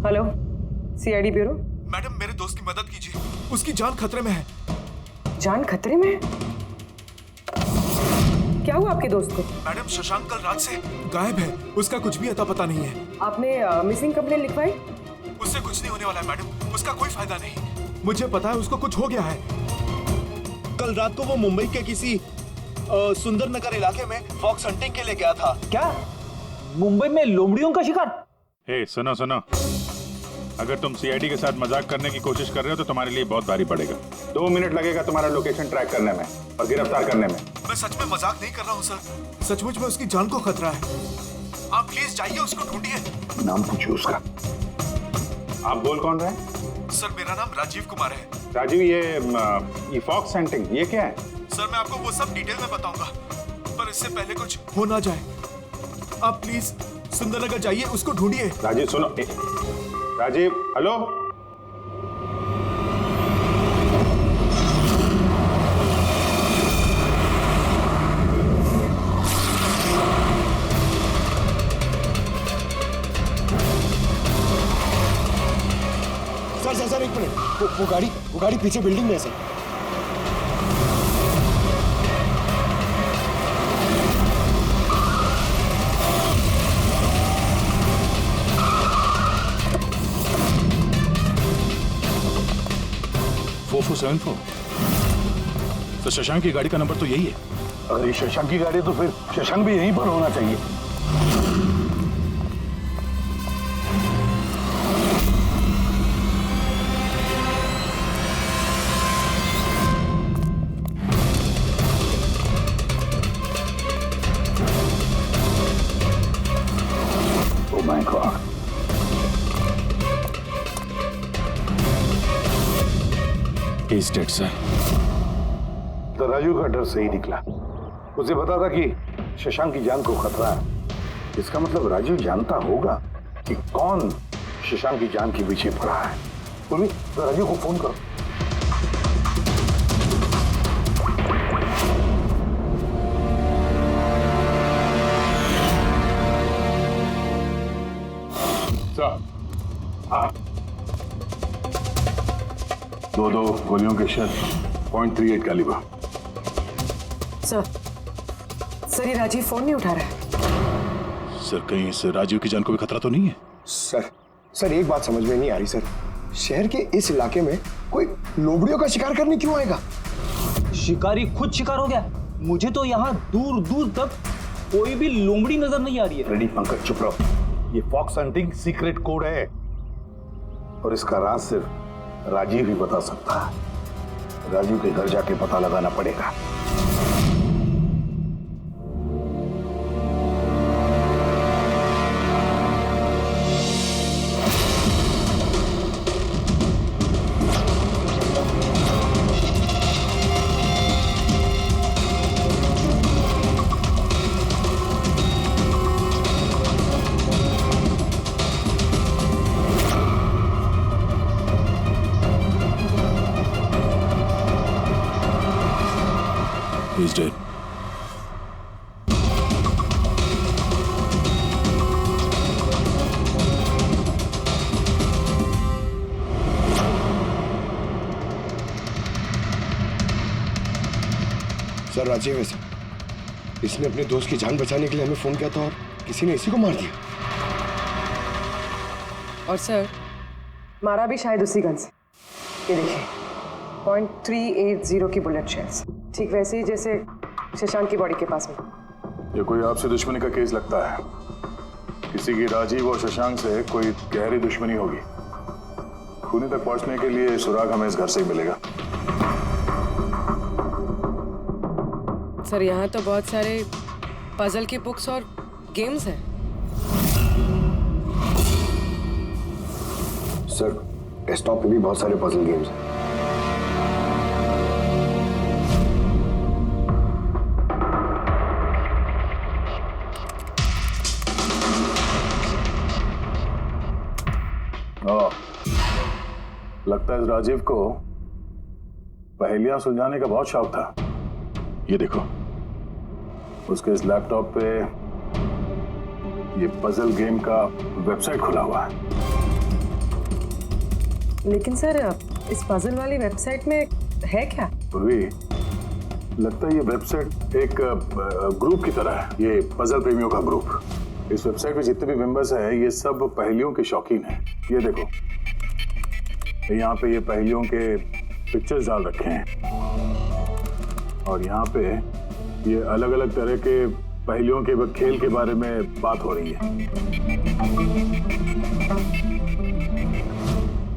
Hello, CID bureau. Madam मेरे दोस्त की मदद कीजिए, उसकी जान खतरे में है। जान खतरे में है? क्या हुआ आपके दोस्त को? मैडम शशांक कल रात से गायब है, उसका कुछ भी अता पता नहीं है। आपने मिसिंग कंप्लेंट लिखवाई? उससे कुछ नहीं होने वाला है मैडम, उसका कोई फायदा नहीं। मुझे पता है उसको कुछ हो गया है। कल रात को वो मुंबई के किसी सुंदर नगर इलाके में फॉक्स हंटिंग के लिए गया था। क्या मुंबई में लोमड़ियों का शिकार? हे सुनो सुनो, अगर तुम सीआईडी के साथ मजाक करने की कोशिश कर रहे हो तो तुम्हारे लिए बहुत भारी पड़ेगा। 2 मिनट लगेगा तुम्हारा लोकेशन ट्रैक करने में और गिरफ्तार करने में। मैं सच में मजाक नहीं कर रहा हूँ सर, सचमुच में उसकी जान को खतरा है। आप प्लीज जाइए, उसको ढूंढिए। नाम पूछिए उसका। आप बोल कौन रहे हैं? सर मेरा नाम राजीव कुमार है। राजीव, ये फॉक्स हंटिंग ये क्या है? सर मैं आपको वो सब डिटेल में बताऊंगा, पर इससे पहले कुछ हो ना जाए। आप प्लीज सुंदरनगर जाइए, उसको ढूंढिए। राजीव सुनो, राजीव हेलो। सर एक मिनट, वो गाड़ी पीछे बिल्डिंग में है सर। तो शशांक की गाड़ी का नंबर तो यही है। अगर ये शशांक की गाड़ी है तो फिर शशांक भी यहीं पर होना चाहिए। Oh my God. He's dead, sir. तो राजू का डर सही निकला। उसे पता था कि शशांक की जान को खतरा है। इसका मतलब राजू जानता होगा कि कौन शशांक की जान के पीछे पड़ा है। पूर्वी, तो राजू को फोन करो। हाँ। 2 गोलियों के शर, .38 कैलिबर। सर ये राजीव फोन नहीं उठा रहा है। सर कहीं इस राजीव की जान को भी खतरा तो नहीं है? सर एक बात समझ में नहीं आ रही सर। शहर के इस इलाके में कोई लोमड़ियों का शिकार करने क्यों आएगा? शिकारी खुद शिकार हो गया। मुझे तो यहाँ दूर दूर तक कोई भी लोमड़ी नजर नहीं आ रही है। रेडी पंकज, चुप रहो। ये फॉक्स हंटिंग सीक्रेट कोड है और इसका राज सिर्फ राजीव ही बता सकता है। राजीव के घर जाके पता लगाना पड़ेगा। He's dead. सर राजीव है सर। इसने अपने दोस्त की जान बचाने के लिए हमें फोन किया था और किसी ने इसी को मार दिया। और सर मारा भी शायद उसी गन से। ये देखिए, .380 की बुलेट शेल्स, ठीक वैसे ही जैसे शशांक की बॉडी के पास में। ये कोई आपसे दुश्मनी का केस लगता है। किसी की राजीव और शशांक से कोई गहरी दुश्मनी होगी। खूनी तक पहुंचने के लिए सुराग हमें इस घर से ही मिलेगा। सर यहाँ तो बहुत सारे पजल की बुक्स और गेम्स हैं। सर डेस्कटॉप पे भी बहुत सारे पजल गेम्स हैं। लगता है इस राजीव को पहेलियां सुलझाने का बहुत शौक था। ये देखो, उसके इस लैपटॉप पे ये पजल गेम का वेबसाइट खुला हुआ है। लेकिन सर इस पजल वाली वेबसाइट में है क्या? पूर्वी, लगता है ये वेबसाइट एक ग्रुप की तरह है, ये पजल प्रेमियों का ग्रुप। इस वेबसाइट में जितने भी मेंबर्स हैं ये सब पहेलियों के शौकीन हैं। ये देखो, यहाँ पे ये पहेलियों के पिक्चर्स डाल रखे हैं और यहाँ पे ये अलग अलग तरह के पहेलियों के खेल के बारे में बात हो रही है।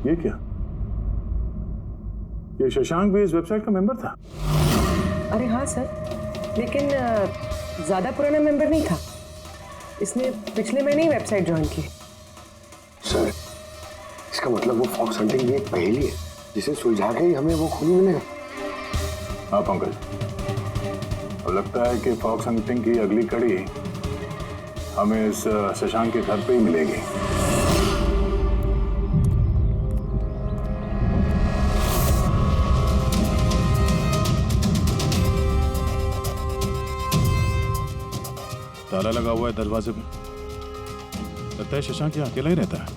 ये क्या? ये शशांक भी इस वेबसाइट का मेंबर था? अरे हाँ सर, लेकिन ज्यादा पुराना मेंबर नहीं था। इसने पिछले महीने ही वेबसाइट ज्वाइन की। सर, इसका मतलब वो फॉक्स हंटिंग भी एक पहेली है जिसे सुलझा के ही हमें वो खूनी मिलेगा। हाँ पंकज, अब लगता है कि फॉक्स हंटिंग की अगली कड़ी हमें इस शशांक के घर पे ही मिलेगी। ताला लगा हुआ है दरवाजे में। लगता है शशांक यहाँ अकेला ही रहता है।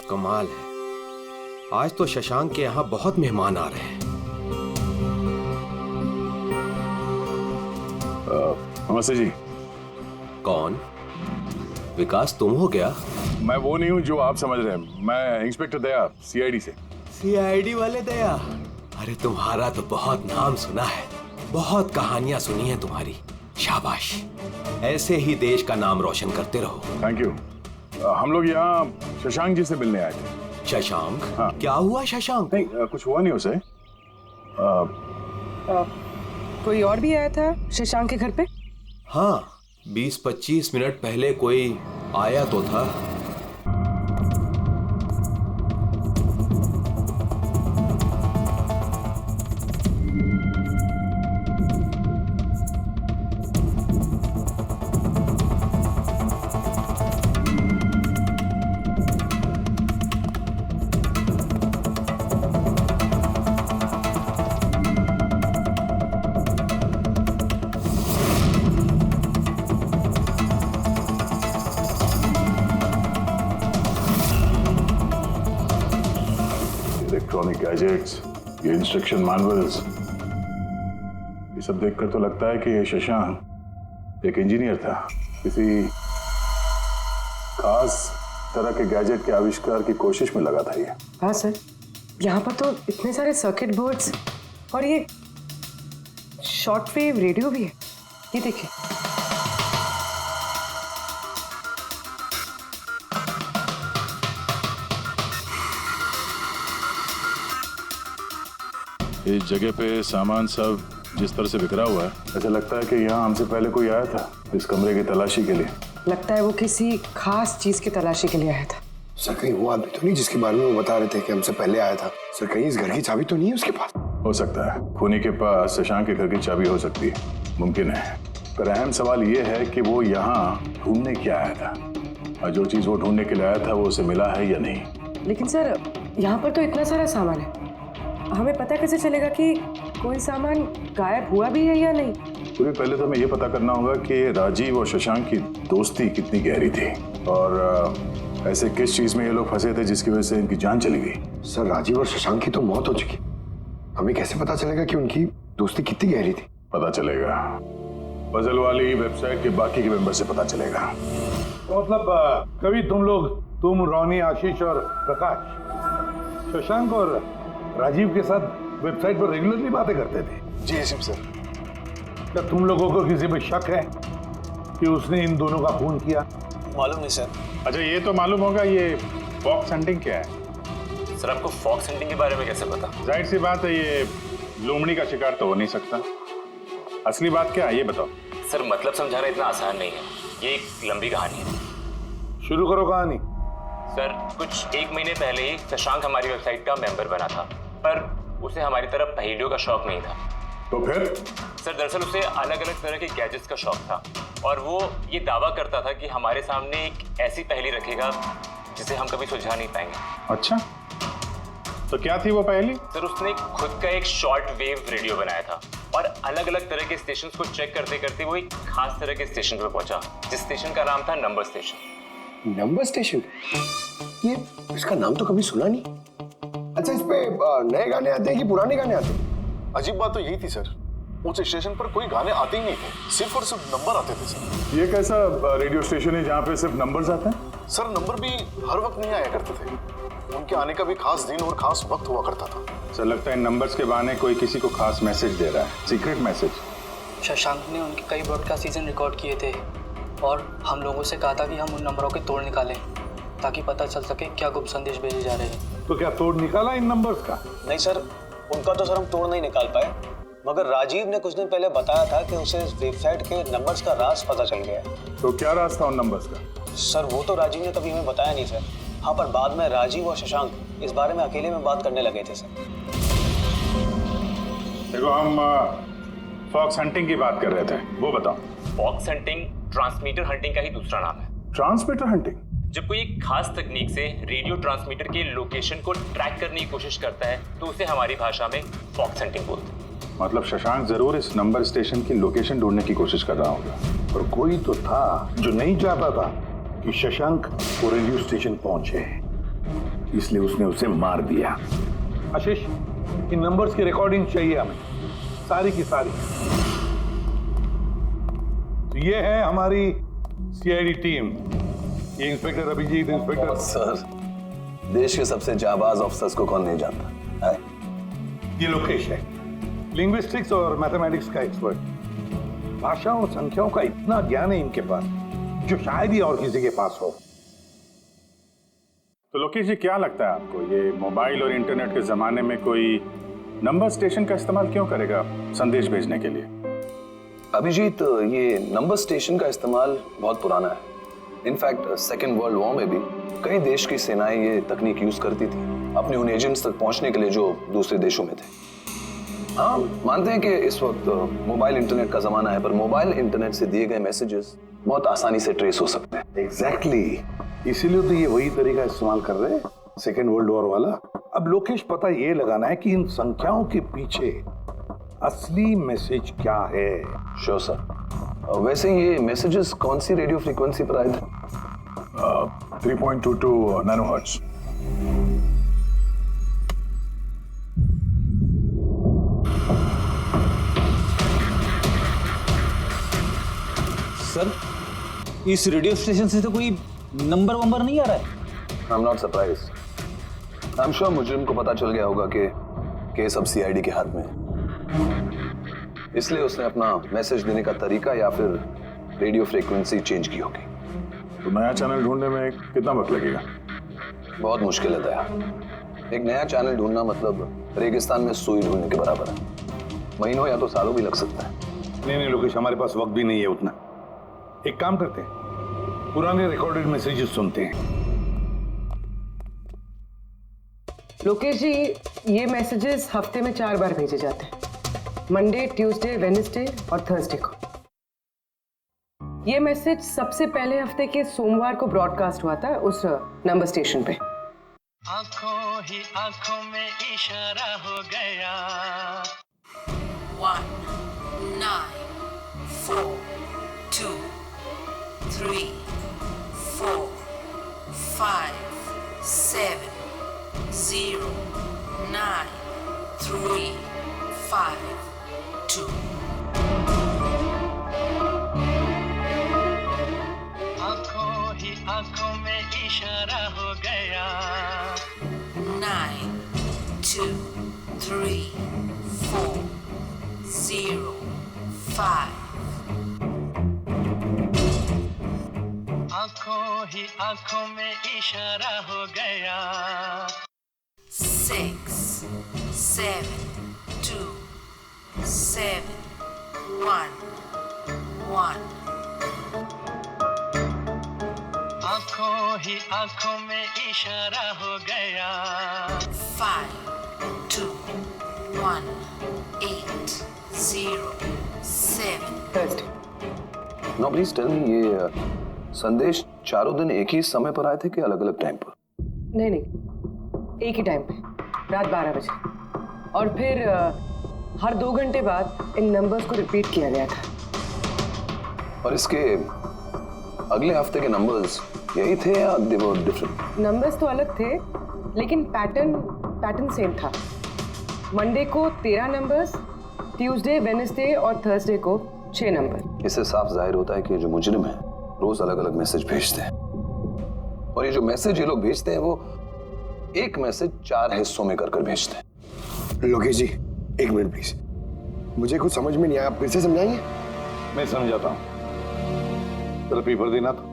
कमाल है, आज तो शशांक के यहाँ बहुत मेहमान आ रहे हैं। नमस्ते जी। कौन? विकास तुम हो क्या? मैं वो नहीं हूँ जो आप समझ रहे हैं। मैं इंस्पेक्टर दया, सीआईडी से। सीआईडी वाले दया? अरे तुम्हारा तो बहुत नाम सुना है, बहुत कहानियां सुनी है तुम्हारी। शाबाश, ऐसे ही देश का नाम रोशन करते रहो। Thank you. हम लोग यहाँ शशांक जी से मिलने आए थे। शशांक? हाँ। क्या हुआ शशांक? नहीं, कुछ हुआ नहीं उसे। कोई और भी आया था शशांक के घर पे? हाँ, 20-25 मिनट पहले कोई आया तो था। इलेक्ट्रॉनिक गैजेट्स, ये इंस्ट्रक्शन मैनुअल्स, ये सब देखकर तो लगता है कि ये शशांक एक इंजीनियर था। किसी खास तरह के गैजेट के आविष्कार की कोशिश में लगा था ये। हाँ सर, यहाँ पर तो इतने सारे सर्किट बोर्ड्स और ये शॉर्ट वेव रेडियो भी है। ये देखिए। इस जगह पे सामान सब जिस तरह से बिखरा हुआ है, ऐसा लगता है कि यहाँ हमसे पहले कोई आया था इस कमरे की तलाशी के लिए। लगता है वो किसी खास चीज की तलाशी के लिए आया था। सर, कहीं वो आदमी तो नहीं जिसके बारे में वो बता रहे थे कि हमसे पहले आया था? सर, कहीं इस घर की चाबी तो नहीं है उसके पास? हो सकता है खूनी के पास शशांक के घर की चाबी हो सकती है, मुमकिन है। पर अहम सवाल ये है कि वो यहाँ ढूंढने क्या आया था, और जो चीज वो ढूंढने के लिए आया था वो उसे मिला है या नहीं। लेकिन सर, यहाँ पर तो इतना सारा सामान है, हमें पता कैसे चलेगा कि कोई सामान गायब हुआ भी है या नहीं? पूरी पहले तो हमें ये पता करना होगा कि राजीव और शशांक की दोस्ती कितनी गहरी थी, और ऐसे किस चीज में ये लोग फंसे थे जिसकी वजह से इनकी जान चली गई। सर, राजीव और शशांक की तो मौत हो चुकी, हमें कैसे पता चलेगा कि उनकी दोस्ती कितनी गहरी थी? पता चलेगा, पजल वाली वेबसाइट के बाकी के मेंबर से पता चलेगा। तो मतलब कभी तुम रोनी, आशीष और प्रकाश शशांक और राजीव के साथ वेबसाइट पर रेगुलरली बातें करते थे? जी एसएम सर। क्या तुम लोगों को किसी पे शक है कि उसने इन दोनों का खून किया? मालूम नहीं सर। अच्छा, ये तो मालूम होगा, ये फॉक्स हंटिंग क्या है? सर, आपको फॉक्स हंटिंग के बारे में कैसे पता? जाहिर सी बात है, ये लोमड़ी का शिकार तो हो नहीं सकता। असली बात क्या है ये बताओ। सर, मतलब समझाना इतना आसान नहीं है, ये एक लंबी कहानी है। शुरू करो कहानी। सर, कुछ 1 महीने पहले ही शशांक हमारी वेबसाइट का मेंबर बना था, पर उसे हमारी तरफ पहेलियों का शौक नहीं था। तो फिर? सर, दरअसल उसे अलग अलग तरह के गैजेट्स का शौक था, और वो ये दावा करता था कि हमारे सामने एक ऐसी पहेली रखेगा जिसे हम कभी सुलझा नहीं पाएंगे। अच्छा, तो क्या थी वो पहेली? सर, उसने खुद का एक शॉर्ट वेव रेडियो बनाया था, और अलग अलग तरह के स्टेशंस को चेक करते करते वो एक खास तरह के स्टेशन पे पहुंचा, जिस स्टेशन का नाम था नंबर स्टेशन। Number station? ये इसका नाम तो कभी सुना नहीं। अच्छा, इस पे नए गाने आते हैं कि पुराने गाने आते हैं? अजीब बात तो यही थी सर, उस स्टेशन पर कोई गाने आते ही नहीं थे, सिर्फ और सिर्फ नंबर आते थे सर। ये कैसा रेडियो स्टेशन है जहाँ पे सिर्फ नंबर्स आते हैं? सर नंबर भी हर वक्त नहीं आया करते थे, उनके आने का भी खास दिन और खास वक्त हुआ करता था। सर लगता है इन नंबर्स के बहाने कोई किसी को खास मैसेज दे रहा है, सीक्रेट मैसेज। शशांक ने उनके कई ब्रॉडकास्ट सीजन रिकॉर्ड किए थे और हम लोगों से कहा था कि हम उन नंबरों के तोड़ निकालें ताकि पता चल सके क्या गुप्त संदेश भेजे जा रहे हैं। तो क्या तोड़ निकाला इन नंबर्स का? नहीं सर, उनका तो सर हम तोड़ नहीं निकाल पाए, मगर राजीव ने कुछ दिन पहले बताया था कि उसे इस वेबसाइट के नंबर्स का राज पता चल गया है। तो क्या राज था उन नंबर्स का? सर वो तो राजीव ने कभी हमें बताया नहीं सर। हाँ, पर बाद में राजीव और शशांक इस बारे में अकेले में बात करने लगे थे सर। देखो, हम फॉक्स हंटिंग की बात कर रहे थे, वो बताओ। फॉक्स हंटिंग ट्रांसमीटर हंटिंग का ही दूसरा नाम है। Transmitter hunting? जब कोई एक खास तकनीक से रेडियो ट्रांसमीटर के लोकेशन को ट्रैक करने की कोशिश करता है तो उसे हमारी भाषा में फॉक्स हंटिंग बोलते हैं। मतलब शशांक जरूर इस नंबर स्टेशन की लोकेशन ढूंढने की कोशिश कर रहा होगा। और कोई तो था जो नहीं चाहता था कि शशांक वो रेडियो स्टेशन पहुंचे, इसलिए उसने उसे मार दिया। आशीष, इन नंबर्स की रिकॉर्डिंग चाहिए हमें, सारी की सारी। तो ये है हमारी सीआईडी टीम। ये इंस्पेक्टर अभिजीत, इंस्पेक्टर सर, देश के सबसे जाबाज ऑफिसर्स को कौन नहीं जानता है? ये लोकेश है, लिंग्विस्टिक्स और मैथमेटिक्स का एक्सपर्ट। भाषा और संख्याओं का इतना ज्ञान है इनके पास जो शायद ही और किसी के पास हो। तो लोकेश जी, क्या लगता है आपको, ये मोबाइल और इंटरनेट के जमाने में कोई नंबर स्टेशन का इस्तेमाल क्यों करेगा संदेश भेजने के लिए? अभिजीत, ये नंबर स्टेशन का इस्तेमाल बहुत पुराना है। इनफैक्ट सेकेंड वर्ल्ड वॉर में भी कई देश की सेनाएं ये तकनीक यूज करती थी अपने उन एजेंट्स तक पहुंचने के लिए जो दूसरे देशों में थे। हाँ, मानते हैं कि इस वक्त मोबाइल इंटरनेट का जमाना है, पर मोबाइल इंटरनेट से दिए गए मैसेजेस बहुत आसानी से ट्रेस हो सकते हैं। एग्जैक्टली, इसीलिए तो ये वही तरीका इस्तेमाल कर रहे हैं, सेकेंड वर्ल्ड वॉर वाला। अब लोकेश, पता ये लगाना है कि इन संख्याओं के पीछे असली मैसेज क्या है। Sure sir. वैसे ये मैसेजेस कौन सी रेडियो फ्रीक्वेंसी पर आए थे? 3.22 नैनोहर्ट्ज। सर, इस रेडियो स्टेशन से तो कोई नंबर वंबर नहीं आ रहा है। I am not surprised. I am sure मुजरिम को पता चल गया होगा कि केस अब सीआईडी के हाथ में है, इसलिए उसने अपना मैसेज देने का तरीका या फिर रेडियो फ्रीक्वेंसी चेंज की होगी। तो नया चैनल ढूंढने में कितना वक्त लगेगा? बहुत मुश्किल है दया। एक नया चैनल ढूंढना मतलब रेगिस्तान में सुई ढूंढने के बराबर है। महीनों या तो सालों भी लग सकता है। नहीं लोकेश, हमारे पास वक्त भी नहीं है उतना। एक काम करते हैं, पुराने रिकॉर्डेड मैसेजेस सुनते हैं। लोकेश जी, ये मैसेजेस हफ्ते में 4 बार भेजे जाते हैं, मंडे, ट्यूसडे, वेडनेसडे और थर्सडे को। ये मैसेज सबसे पहले हफ्ते के सोमवार को ब्रॉडकास्ट हुआ था उस नंबर स्टेशन पे। आंखों ही आंखों में इशारा हो गया। 1 9 4 2 3 4 5 7 0 9 3 5 2। आंखों ही आंखों में इशारा हो गया। 9 2 3 4 0 5। आंखों ही आंखों में इशारा हो गया। 6 7 2 7 1 1। आंखों ही आंखों में इशारा हो गया। 5 2 1 8 0 7। नो प्लीज टेल मी, ये संदेश चारों दिन एक ही समय पर आए थे कि अलग अलग टाइम पर? नहीं, एक ही टाइम पे, रात 12 बजे। और फिर हर 2 घंटे बाद इन नंबर्स को रिपीट किया गया था। और इसके अगले हफ्ते के नंबर्स यही थे या दे वर डिफरेंट? नंबर्स तो अलग थे, लेकिन पैटर्न पैटर्न सेम था। मंडे को 13 नंबर्स, ट्यूसडे, वेडनेसडे और थर्सडे को 6 नंबर। इससे साफ जाहिर होता है कि जो मुजरिम है रोज अलग अलग मैसेज भेजते हैं, और ये जो मैसेज ये लोग भेजते हैं वो एक मैसेज 4 हिस्सों में कर भेजते हैं। लोकेश जी, एक मिनट प्लीज, मुझे कुछ समझ में नहीं आया, आप फिर से समझाएंगे? मैं समझाता हूं, तेरा पेपर देना था।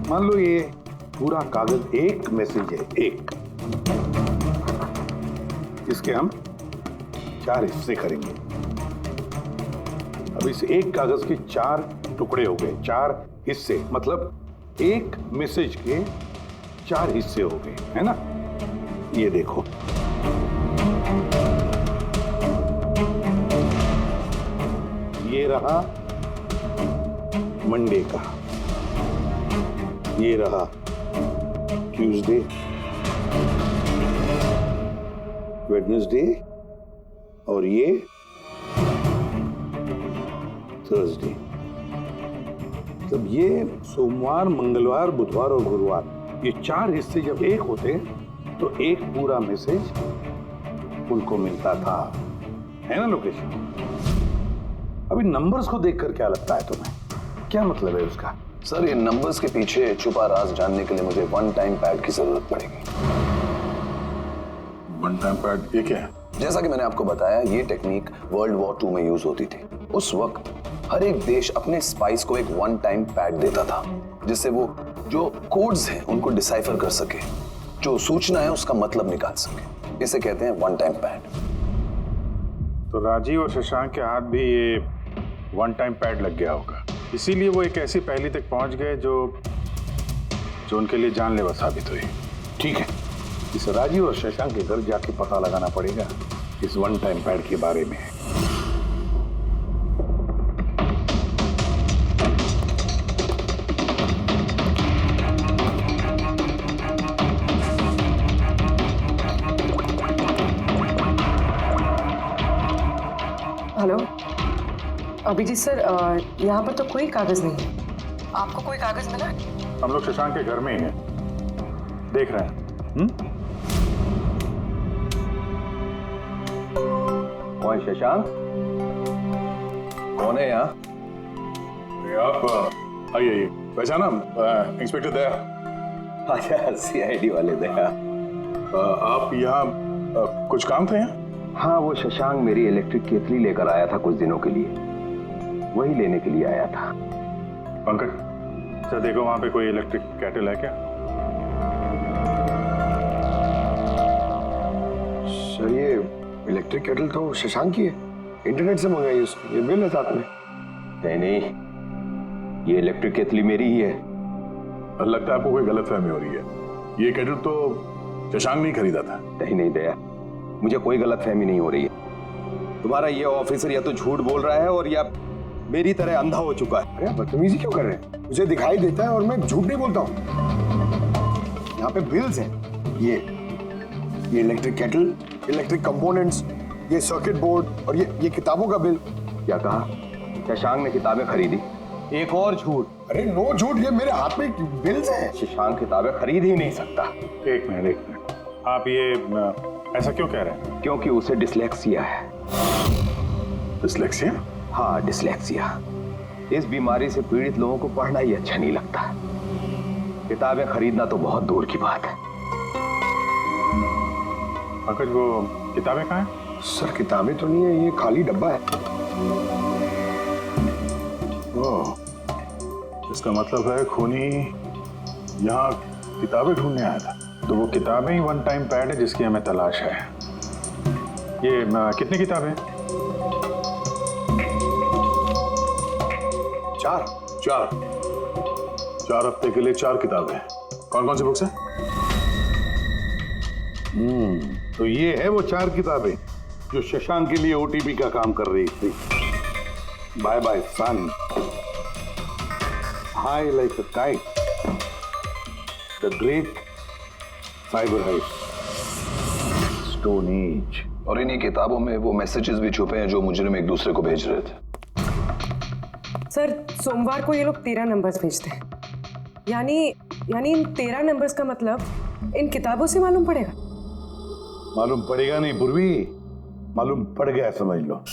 मान लो ये पूरा कागज एक मैसेज है, एक। इसके हम 4 हिस्से करेंगे। अब इस एक कागज के 4 टुकड़े हो गए, 4 हिस्से, मतलब एक मैसेज के 4 हिस्से हो गए, है ना? ये देखो, ये रहा मंडे का, ये रहा ट्यूसडे, वेडनेसडे और ये थर्सडे। तब ये सोमवार, मंगलवार, बुधवार और गुरुवार, ये 4 हिस्से जब एक होते तो एक पूरा मैसेज उनको मिलता था, है ना लोकेश? अभी नंबर्स को देखकर क्या लगता है तुम्हें, क्या मतलब है उसका? सर, ये नंबर्स के पीछे छुपा राज जानने के लिए मुझे वन टाइम पैड की जरूरत पड़ेगी। वन टाइम पैड ये क्या है? जैसा कि मैंने आपको बताया, ये टेक्निक वर्ल्ड वॉर 2 में यूज होती थी। उस वक्त हर एक देश अपने स्पाइस को एक वन टाइम पैड देता था, जिससे वो जो कोड्स हैं उनको डिसाइफर कर सके, जो सूचना है उसका मतलब निकाल सके। इसे कहते हैं वन टाइम पैड। तो राजीव और शशांक के हाथ भी ये वन टाइम पैड लग गया होगा, इसीलिए वो एक ऐसी पहेली तक पहुंच गए जो उनके लिए जानलेवा साबित हुई। ठीक है, इस राजीव और शशांक के घर जाके पता लगाना पड़ेगा इस वन टाइम पैड के बारे में। हेलो अभिजीत सर, यहाँ पर तो कोई कागज नहीं है। आपको कोई कागज मिला? हम लोग शशांक के घर में ही हैं, देख रहे हैं। कौन शशांक? कौन है यहाँ? आप आइए, पहचाना? इंस्पेक्टर दया। अच्छा, सीआईडी वाले दया। आप यहाँ कुछ काम थे यहाँ? हाँ, वो शशांक मेरी इलेक्ट्रिक केतली लेकर आया था कुछ दिनों के लिए, वही लेने के लिए आया था। पंकज सर, देखो वहां पे कोई इलेक्ट्रिक केटल है क्या? सर, ये इलेक्ट्रिक केटल तो शशांक की है, इंटरनेट से मंगाई उसने, ये बिल है साथ में। नहीं, ये इलेक्ट्रिक केतली मेरी ही है। लगता है आपको कोई गलतफहमी हो रही है, ये केटल तो शशांक नहीं खरीदा था। नहीं दया, मुझे कोई गलतफहमी नहीं हो रही है। तुम्हारा ये ऑफिसर या तो झूठ बोल रहा है और या मेरी तरह अंधा हो चुका है। अरे बदतमीजी क्यों कर रहे हैं? मुझे दिखाई देता है और मैं झूठ नहीं बोलता हूँ। यहाँ पे बिल्स हैं, ये इलेक्ट्रिक केटल, इलेक्ट्रिक कंपोनेंट्स, ये सर्किट बोर्ड और ये किताबों का बिल। क्या कहा? शशांक ने किताबें खरीदी? एक और झूठ। अरे नो झूठ, ये मेरे हाथ में बिल्स हैं। शशांक किताबें खरीद ही नहीं सकता। एक मिनट, आप ये ऐसा क्यों कह रहे हैं? क्योंकि उसे डिसलेक्सिया है। डिसलेक्सिया? हाँ, डिसलेक्सिया। इस बीमारी से पीड़ित लोगों को पढ़ना ही अच्छा नहीं लगता। किताबें खरीदना तो बहुत दूर की बात है। पंकज, वो किताबें कहाँ हैं? सर, किताबें तो नहीं है, ये खाली डब्बा है। ओह, इसका मतलब है खूनी यहाँ किताबें ढूंढने आया था। तो वो किताबें ही वन टाइम पैड है जिसकी हमें तलाश है। ये कितनी किताबें? 4 हफ्ते के लिए 4 किताबें। कौन कौन सी बुक्स है? तो ये है वो 4 किताबें जो शशांक के लिए ओटीपी का काम कर रही थी। Bye bye son, high like a kite, the great cyber heist, stone age. और इन्हीं किताबों में वो मैसेजेस भी छुपे हैं जो मुजरिम एक दूसरे को भेज रहे थे। सर, सोमवार को ये लोग 13 नंबर्स भेजते हैं, यानी इन 13 नंबर्स का मतलब इन किताबों से मालूम पड़ेगा? मालूम पड़ेगा नहीं पूर्वी, मालूम पड़ गया समझ लो।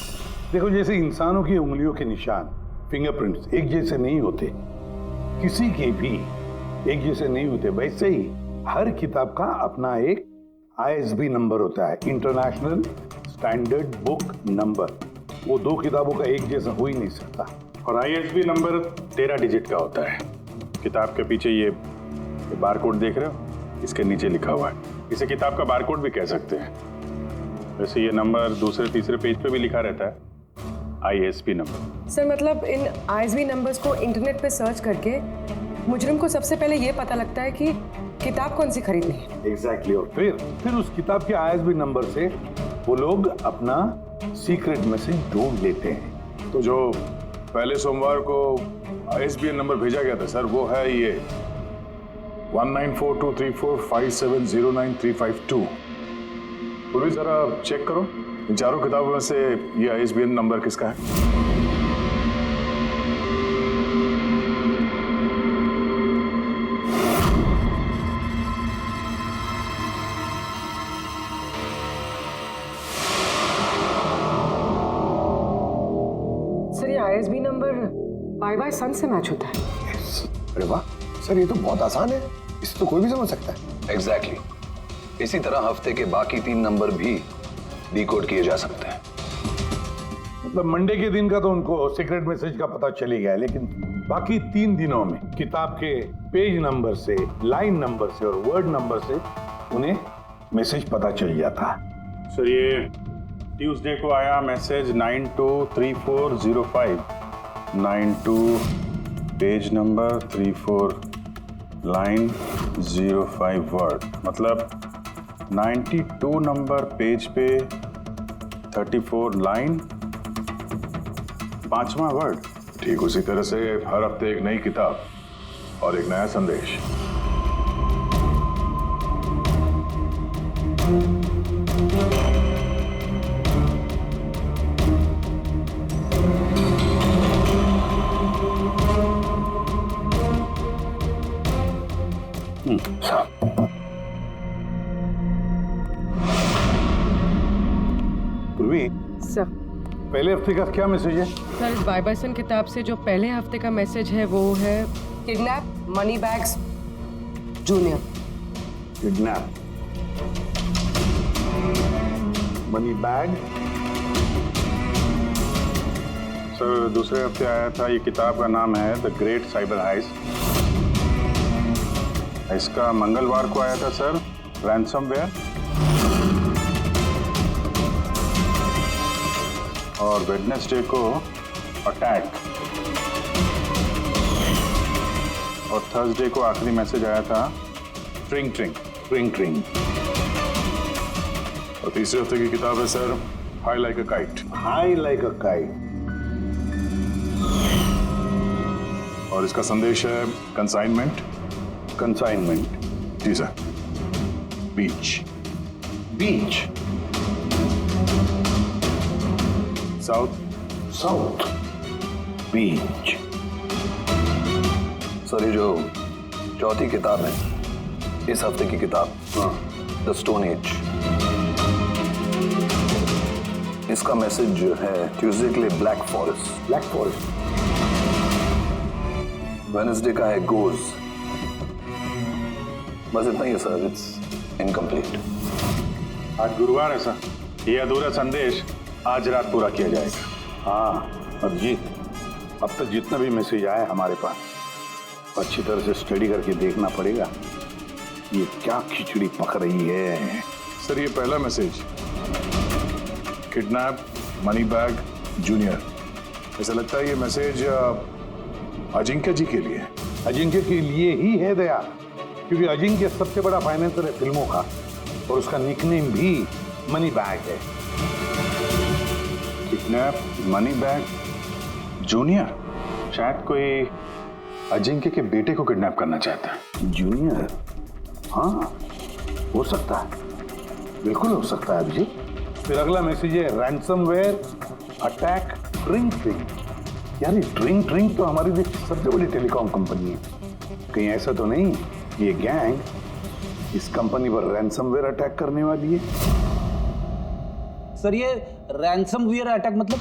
देखो जैसे इंसानों की उंगलियों के निशान फिंगरप्रिंट्स एक जैसे नहीं होते, किसी के भी एक जैसे नहीं होते, वैसे ही हर किताब का अपना एक ISB नंबर होता है, इंटरनेशनल स्टैंडर्ड बुक नंबर। वो दो किताबों का एक जैसा हो ही नहीं सकता। और ISB नंबर 13 डिजिट का होता है। किताब के पीछे ये बारकोड देख रहे हो, इसके नीचे लिखा हुआ है। इसे किताब का बारकोड भी कह सकते हैं। वैसे ये नंबर दूसरे तीसरे पेज पे भी लिखा रहता है, ISB नंबर। सर मतलब इन ISB नंबर्स को इंटरनेट पे सर्च करके मुजरिम को सबसे पहले ये पता लगता है कि किताब कौन सी खरीदनी है। एग्जैक्टली। और फिर उस किताब के ISB नंबर से वो लोग अपना सीक्रेट मैसेज ढूंढ लेते हैं। तो जो पहले सोमवार को ISBN नंबर भेजा गया था सर, वो है ये 19423457099352। पूरी जरा चेक करो इन चारों किताबों में से ये ISBN नंबर किसका है। सर ये ISB नंबर बाय सन से मैच होता है। अरे वाह सर, ये तो बहुत आसान है, इसे तो कोई भी समझ सकता है। एग्जैक्टली। इसी तरह हफ्ते के बाकी 3 नंबर भी डिकोड किए जा सकते हैं। मतलब मंडे के दिन का तो उनको सीक्रेट मैसेज का पता चली गया, लेकिन बाकी 3 दिनों में किताब के पेज नंबर से, लाइन नंबर से और वर्ड नंबर से उन्हें मैसेज पता चल जाता है। सर ये ट्यूसडे को आया message 923405, 92 page number 34 line 05 word, मतलब 92 नंबर पेज पे 34 लाइन 5वां वर्ड। ठीक उसी तरह से हर हफ्ते एक नई किताब और एक नया संदेश। सर पहले हफ्ते का क्या मैसेज है? सर इस बाय सन किताब से जो पहले हफ्ते का मैसेज है वो है kidnap money bags junior. Kidnap money bag. Sir दूसरे हफ्ते आया था, ये किताब का नाम है द ग्रेट साइबर हाइस्ट। इसका मंगलवार को आया था सर रैंसमवेयर, और वेडनेसडे को अटैक, और थर्सडे को आखिरी मैसेज आया था ट्रिंग ट्रिंग ट्रिंग ट्रिंग। और तीसरे हफ्ते की किताब है sir high like a kite. High like a kite. और इसका संदेश है कंसाइनमेंट। कंसाइनमेंट जी सर। बीच। बीच। साउथ। South Beach. सर ये जो चौथी किताब है, इस हफ्ते की किताब द स्टोन एज, इसका मैसेज जो है ट्यूसडे के लिए black forest. Black forest. Wednesday का है गोज। बस इतना ही है सर, इट्स इनकम्प्लीट। आज गुरुवार है सर, ये अधूरा संदेश आज रात पूरा किया जाएगा। हाँ अभिजीत, अब तक जितना भी मैसेज आया हमारे पास अच्छी तरह से स्टडी करके देखना पड़ेगा ये क्या खिचड़ी पक रही है। सर ये पहला message kidnap money bag junior. ऐसा लगता है ये मैसेज अजिंक्य जी के लिए। अजिंक्य के लिए ही है दया, क्योंकि अजिंक्य सबसे बड़ा फाइनेंसर है फिल्मों का, और उसका निकनेम भी मनी बैग है। किडनैप मनी बैग जूनियर, शायद कोई अजिंक्य के बेटे को किडनैप करना चाहता है। जूनियर? हाँ हो सकता है, बिल्कुल हो सकता है अभिजीत। फिर अगला मैसेज है रैंसमवेयर अटैक ट्रिंग ट्रिंग। यार ये ट्रिंग ट्रिंग तो हमारी देश की सबसे बड़ी टेलीकॉम कंपनी है, कहीं ऐसा तो नहीं ये गैंग इस कंपनी पर रैंसमवेयर अटैक करने वाली है? सर ये रैंसमवेयर अटैक मतलब?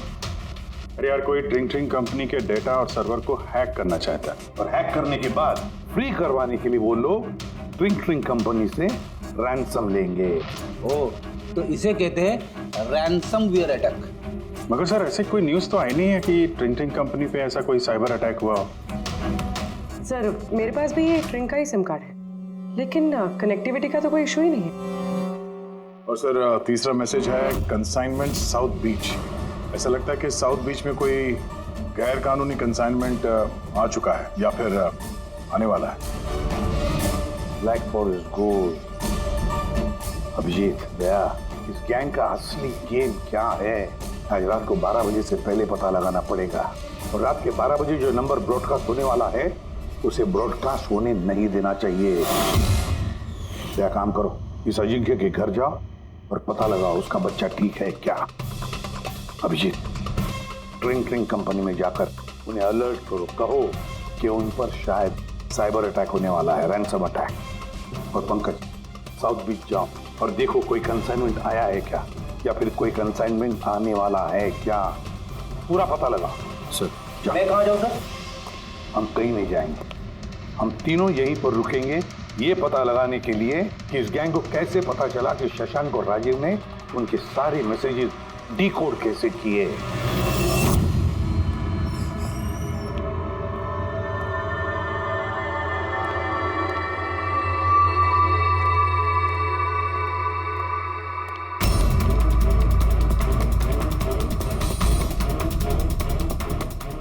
अरे यार, कोई ड्रिंक कंपनी के डेटा और सर्वर को हैक करना चाहता है, और हैक करने के बाद फ्री करवाने के लिए वो लोग ड्रिंक कंपनी से रैंसम लेंगे। ओ, तो इसे कहते हैं रैंसमवेयर अटैक। मगर सर ऐसे कोई न्यूज़ तो आई नहीं है कि ड्रिंक कंपनी पे ऐसा कोई साइबर अटैक हुआ हो। सर मेरे पास भी ये ट्रिंक का ही सिम कार्ड है, लेकिन कनेक्टिविटी का तो कोई इशू ही नहीं है। और सर तीसरा मैसेज है कंसाइनमेंट साउथ बीच। ऐसा लगता है कि साउथ बीच में कोई गैर कानूनी कंसाइनमेंट आ चुका है या फिर आने वाला है। Black forest gold. Abhijeet Daya, इस गैंग का असली गेम क्या है? आज रात को 12 बजे से पहले पता लगाना पड़ेगा, और रात के 12 बजे जो नंबर ब्रॉडकास्ट होने वाला है उसे ब्रॉडकास्ट होने नहीं देना चाहिए। क्या काम करो, इस अजिंक्य के घर जाओ और पता लगाओ उसका बच्चा ठीक है क्या। अभिजीत, ड्रिंक कंपनी में जाकर उन्हें अलर्ट करो, कहो कि उन पर शायद साइबर अटैक होने वाला है, रैंसम अटैक। और पंकज, साउथ बीच जाओ और देखो कोई कंसाइनमेंट आया है क्या, या फिर कोई कंसाइनमेंट आने वाला है क्या, पूरा पता लगाओ। सर मैं कहाँ जाऊँ सर? हम कहीं नहीं जाएंगे, हम तीनों यहीं पर रुकेंगे ये पता लगाने के लिए कि इस गैंग को कैसे पता चला कि शशांक और राजीव ने उनके सारे मैसेजेस डिकोड कैसे किए।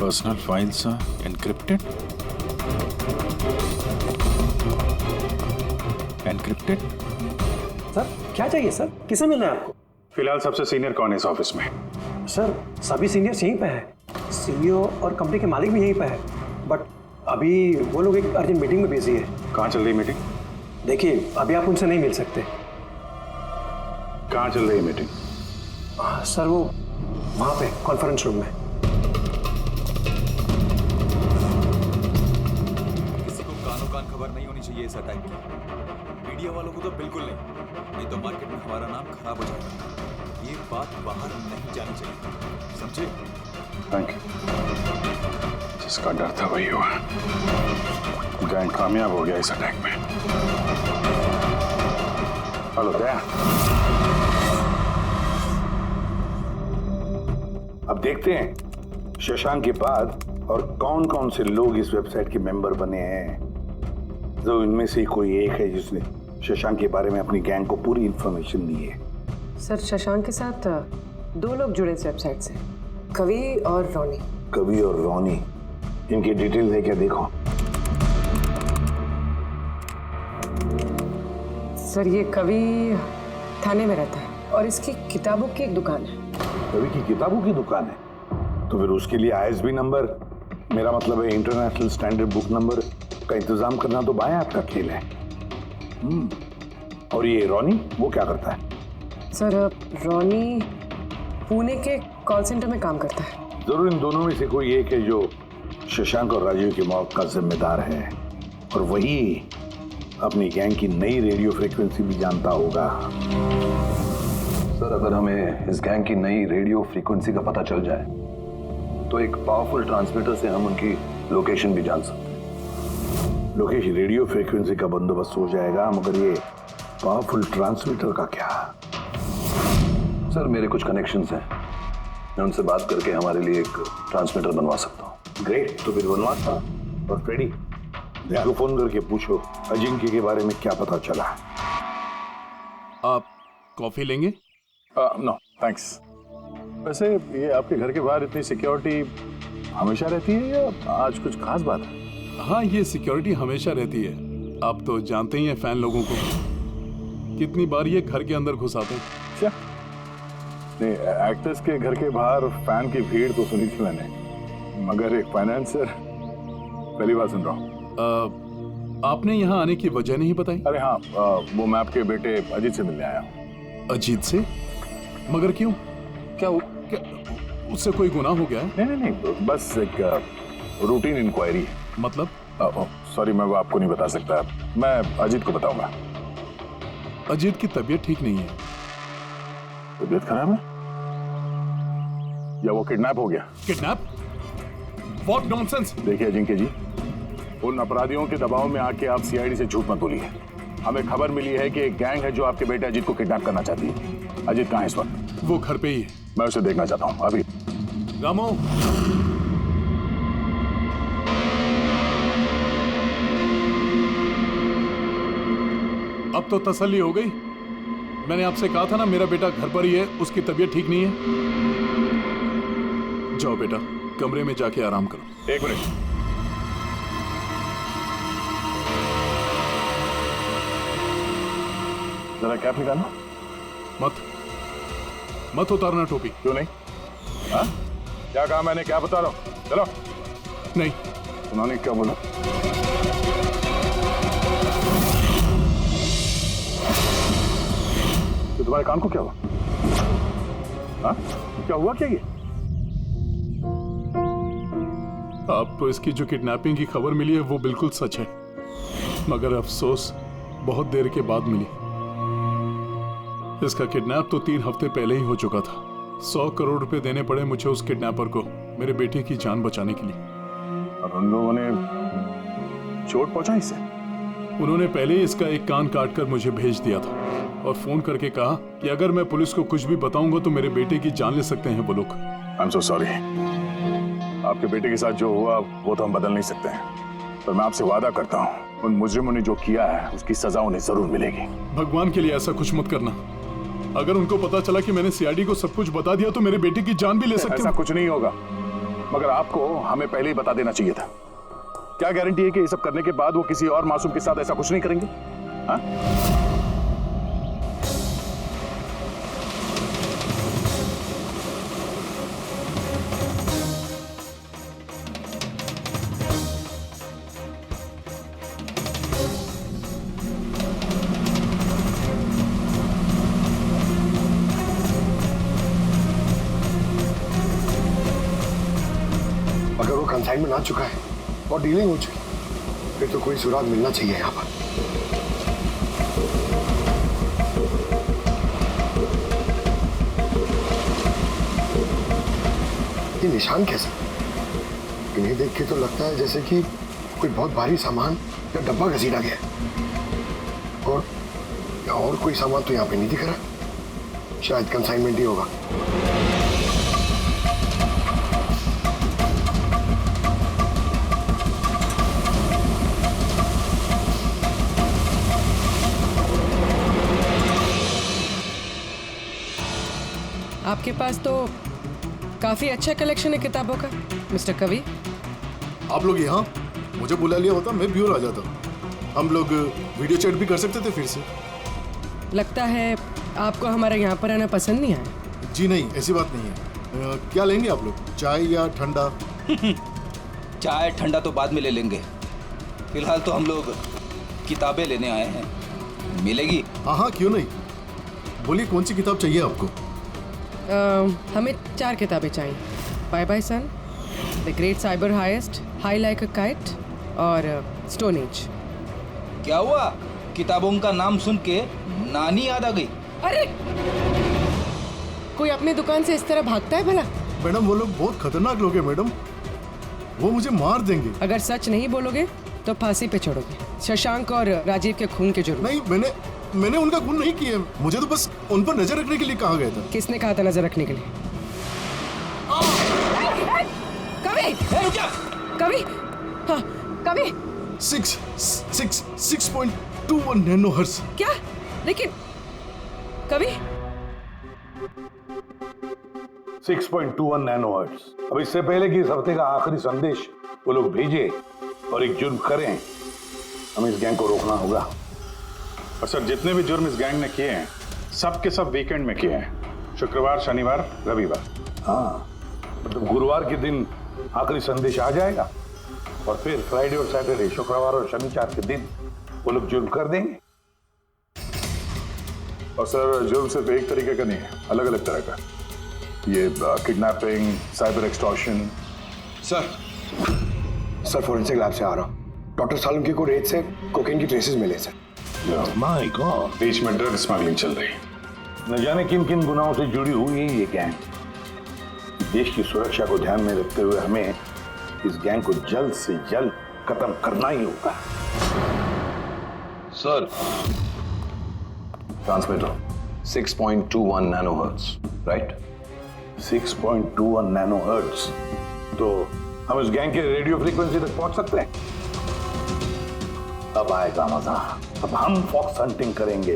Personal files encrypted. सर क्या चाहिए सर, किसे मिलना है आपको? फिलहाल सबसे सीनियर कौन है इस ऑफिस में? सर सभी सीनियर्स यहीं पे है, सीईओ और कंपनी के मालिक भी यहीं पे है, बट अभी वो लोग एक अर्जेंट मीटिंग में बिजी है। कहाँ चल रही मीटिंग? देखिए अभी आप उनसे नहीं मिल सकते। कहाँ चल रही है मीटिंग? सर वो वहाँ पे कॉन्फ्रेंस रूम में। किसी को कानो कान खबर नहीं होनी चाहिए इस अटैक की। मीडिया वालों को तो बिल्कुल नहीं तो मार्केट में हमारा नाम खराब हो जाएगा। ये बात बाहर नहीं जानी चाहिए, समझे? Thank you. जिसका डर था वही हुआ। गैंग कामयाब हो गया इस अटैक में। हेलो दया। अब देखते हैं शशांक के बाद और कौन कौन से लोग इस वेबसाइट के मेंबर बने हैं। जो इनमें से कोई एक है जिसने शशांक के बारे में अपनी गैंग को पूरी इंफॉर्मेशन दी है। सर शशांक के साथ 2 लोग जुड़े इस वेबसाइट से, कवि और रोनी। कवि और रोनी, इनकी डिटेल है क्या? देखो सर ये कवि थाने में रहता है और इसकी किताबों की एक दुकान है। कवि की किताबों की दुकान है तो फिर उसके लिए ISB नंबर, मेरा मतलब है इंटरनेशनल स्टैंडर्ड बुक नंबर का इंतजाम करना तो बाएं हाथ का खेल है। और ये रोनी वो क्या करता है? सर रोनी पुणे के कॉल सेंटर में काम करता है। जरूर इन दोनों में से कोई एक है जो शशांक और राजीव की मौत का जिम्मेदार है, और वही अपनी गैंग की नई रेडियो फ्रीक्वेंसी भी जानता होगा। सर अगर हमें इस गैंग की नई रेडियो फ्रीक्वेंसी का पता चल जाए तो एक पावरफुल ट्रांसमीटर से हम उनकी लोकेशन भी जान सकते हैं। लोकेशन रेडियो फ्रीक्वेंसी का बंदोबस्त हो जाएगा, मगर ये पावरफुल ट्रांसमीटर का क्या? सर मेरे कुछ कनेक्शंस हैं, मैं उनसे बात करके हमारे लिए एक ट्रांसमीटर बनवा सकता हूँ। ग्रेट, तो फिर बनवाता। और फ्रेडी, दया को फोन करके पूछो अजिंक्य के बारे में क्या पता चला। आप कॉफी लेंगे? No thanks. वैसे ये आपके घर के बाहर इतनी सिक्योरिटी हमेशा रहती है या आज कुछ खास बात है? हाँ, ये सिक्योरिटी हमेशा रहती है। आप तो जानते ही हैं फैन लोगों को, कितनी बार ये घर के अंदर घुस आते हैं। क्या नहीं, एक्टर्स के घर के बाहर फैन की भीड़ तो सुनी थी मैंने, मगर एक फाइनेंसर पहली बार सुन रहा हूँ। आपने यहाँ आने की वजह नहीं बताई? अरे हाँ, वो मैं आपके बेटे अजीत से मिलने आया हूँ। अजीत से? मगर क्यों? क्या उससे कोई गुनाह हो गया है? नहीं, बस एक रूटीन इंक्वायरी। मतलब? सॉरी, मैं वो आपको नहीं बता सकता, मैं अजीत को बताऊंगा। अजीत की तबीयत ठीक नहीं है। तबीयत खराब है या वो किडनैप हो गया? किडनैप? What nonsense! देखिए अजिंक्य जी, उन अपराधियों के दबाव में आके आप सीआईडी से झूठ मत बोलिए। हमें खबर मिली है कि एक गैंग है जो आपके बेटे अजीत को किडनैप करना चाहती है। अजीत कहाँ है इस वक्त? वो घर पे ही है। मैं उसे देखना चाहता हूँ अभी। रामो, अब तो तसल्ली हो गई। मैंने आपसे कहा था ना मेरा बेटा घर पर ही है, उसकी तबीयत ठीक नहीं है। जाओ बेटा, कमरे में जाके आराम करो। एक मिनट, जरा कैप निकालना। मत उतारना टोपी। क्यों नहीं? हाँ? क्या कहा मैंने? क्या बता रहा हूँ? चलो। नहीं। उन्होंने क्या बोला? तो तुम्हारे कान को क्या हुआ? हाँ? क्या हुआ क्या ये? आपको इसकी जो किडनैपिंग की खबर मिली है वो बिल्कुल सच है, मगर अफसोस बहुत देर के बाद मिली। इसका किडनैप तो 3 हफ्ते पहले ही हो चुका था। 100 करोड़ रुपए देने पड़े मुझे उस किडनैपर को मेरे बेटे की जान बचाने के लिए। और उन लोगों ने चोट पहुंचाई इसे? उन्होंने पहले ही इसका एक कान काट कर मुझे भेज दिया था और फोन करके कहा कि अगर मैं पुलिस को कुछ भी बताऊंगा तो मेरे बेटे की जान ले सकते हैं वो लोग। I am so sorry. आपके बेटे के साथ जो हुआ वो तो हम बदल नहीं सकते हैं, पर मैं आपसे वादा करता हूँ उन मुजरिमों ने जो किया है उसकी सजा उन्हें जरूर मिलेगी। भगवान के लिए ऐसा कुछ मत करना। अगर उनको पता चला कि मैंने सीआईडी को सब कुछ बता दिया तो मेरे बेटे की जान भी ले सकते हैं। ऐसा कुछ नहीं होगा, मगर आपको हमें पहले ही बता देना चाहिए था। क्या गारंटी है कि ये सब करने के बाद वो किसी और मासूम के साथ ऐसा कुछ नहीं करेंगे? हाँ? अगर वो कंसाइनमेंट आ चुका है और डीलिंग हो चुकी, फिर तो कोई सुराग मिलना चाहिए यहाँ पर। ये निशान कैसा? इन्हें देख के तो लगता है जैसे कि कोई बहुत भारी सामान या डब्बा घसीटा गया है। और कोई सामान तो यहाँ पे नहीं दिख रहा। शायद कंसाइनमेंट ही होगा। आपके पास तो काफी अच्छा कलेक्शन है किताबों का मिस्टर कवि। आप लोग यहाँ मुझे बुला लिया होता मैं भी आ जाता। हम लोग वीडियो चैट भी कर सकते थे फिर से। लगता है आपको हमारे यहाँ पर आना पसंद नहीं आया। जी नहीं, ऐसी बात नहीं है। क्या लेंगे आप लोग, चाय या ठंडा? चाय ठंडा तो बाद में ले लेंगे, फिलहाल तो हम लोग किताबें लेने आए हैं। मिलेगी? हाँ, क्यों नहीं। बोलिए कौन सी किताब चाहिए आपको? हमें 4 किताबें चाहिए। Bye bye son, the great cyber heist, high like a kite और स्टोन एज। क्या हुआ? किताबों का नाम सुन के नानी याद आ गई? अरे कोई अपने दुकान से इस तरह भागता है भला? मैडम वो लोग बहुत खतरनाक लोग हैं मैडम, वो मुझे मार देंगे। अगर सच नहीं बोलोगे तो फांसी पे चढ़ोगे। शशांक और राजीव के खून के जुर्म। नहीं, मैंने उनका खून नहीं किया, मुझे तो बस उन पर नजर रखने के लिए कहा गया था। किसने कहा था नजर रखने के लिए? कवि! कवि! हाँ, कवि! 6.21 नैनोहर्ट्ज। क्या? लेकिन कवि 6.21 नैनोहर्ट्ज। अब इससे पहले कि इस हफ्ते का आखिरी संदेश वो लोग भेजे और एक जुर्म करें, हमें इस गैंग को रोकना होगा। और सर, जितने भी जुर्म इस गैंग ने किए हैं सब के सब वीकेंड में किए हैं, शुक्रवार, शनिवार, रविवार। हाँ, मतलब गुरुवार के दिन आखिरी संदेश आ जाएगा और फिर फ्राइडे और सैटरडे, शुक्रवार और शनिवार के दिन वो लोग जुर्म कर देंगे। और सर जुर्म सिर्फ एक तरीके का नहीं है, अलग अलग तरह का। ये kidnapping, cyber extortion. Sir forensic lab से आ रहा हूँ। डॉक्टर सालुंके को रेत से कोकेन की ट्रेसेस मिले सर। माय गॉड, बीच में ड्रग स्मगलिंग चल रही। न जाने किन किन गुनाहों से जुड़ी हुई है ये गैंग। देश की सुरक्षा को ध्यान में रखते हुए हमें इस गैंग को जल्द से जल्द खत्म करना ही होगा। Sir, transmitter 6.21 nanohertz, right? 6.21 nanohertz, तो हम इस गैंग के रेडियो फ्रीक्वेंसी तक पहुंच सकते हैं। अब आएगा मजा, अब हम फॉक्स हंटिंग करेंगे।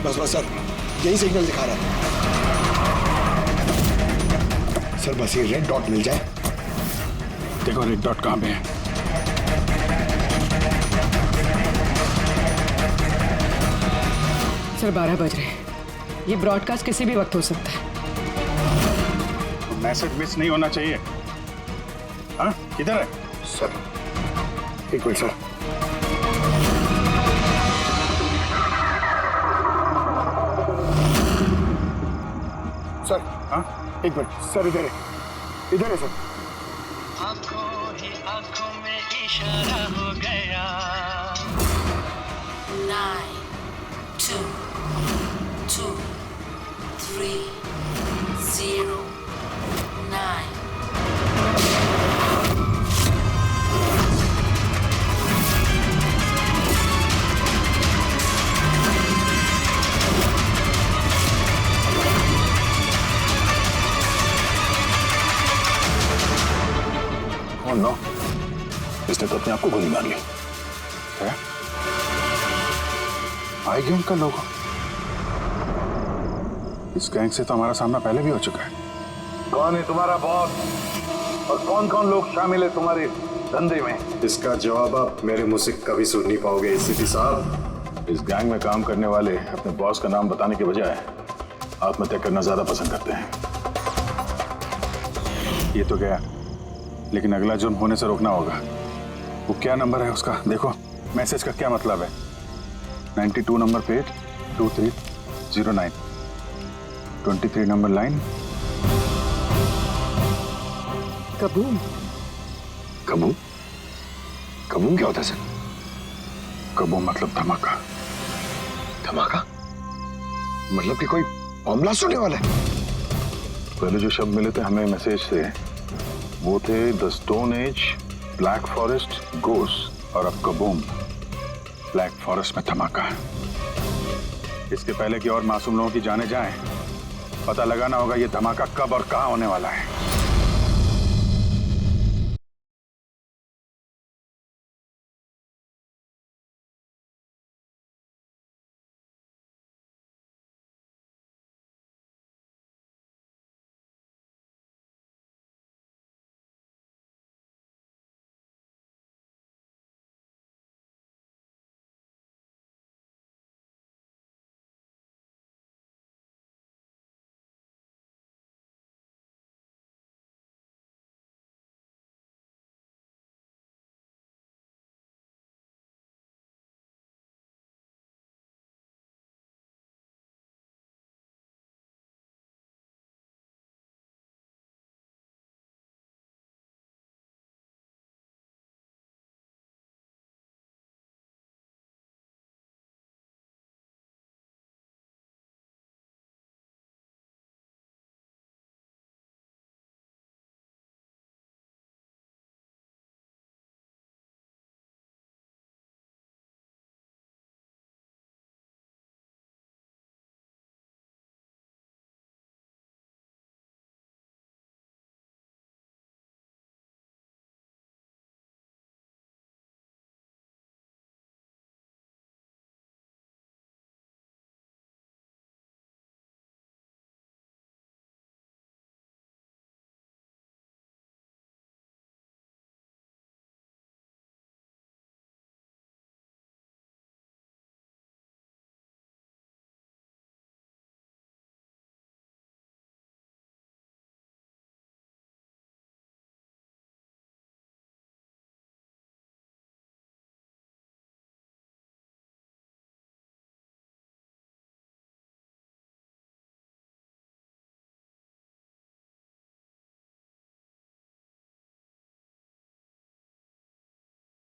बस बस सर, यही सिग्नल दिखा रहा है सर। बस ये रेड डॉट मिल जाए। देखो रेड डॉट कहां पे है। सर 12 बज रहे हैं, ये ब्रॉडकास्ट किसी भी वक्त हो सकता है। तो मैसेज मिस नहीं होना चाहिए। हाँ, किधर है सर? एक मिनट सर। सर हाँ, एक मिनट सर, इधर है सर। आंखों ही आंखों में इशारा हो गया। 9 2 2 3 0 9 नो, इसने तो अपने आप को गोली मार ली है। आई गैंग का लोगो। इस गैंग से तो हमारा सामना पहले भी हो चुका है। कौन है तुम्हारा बॉस और कौन कौन लोग शामिल है तुम्हारे धंधे में? इसका जवाब आप मेरे मुंह से कभी सुन नहीं पाओगे एसीपी साहब। इस गैंग में काम करने वाले अपने बॉस का नाम बताने के बजाय आत्महत्या करना ज्यादा पसंद करते हैं। ये तो गया, लेकिन अगला जुर्म होने से रोकना होगा। वो क्या नंबर है उसका देखो, मैसेज का क्या मतलब है। 92 number page 2309, 23 number line. Kaboom. Kaboom? Kaboom क्या होता है सर? कबूम मतलब धमाका। धमाका मतलब कि कोई बम ब्लास्ट होने वाला है? पहले जो शब्द मिले थे हमें मैसेज से वो थे the stone age, black forest, ghost, और अब कबूम, ब्लैक फॉरेस्ट में धमाका। इसके पहले कि और मासूम लोगों की जाने जाएं, पता लगाना होगा ये धमाका कब और कहां होने वाला है।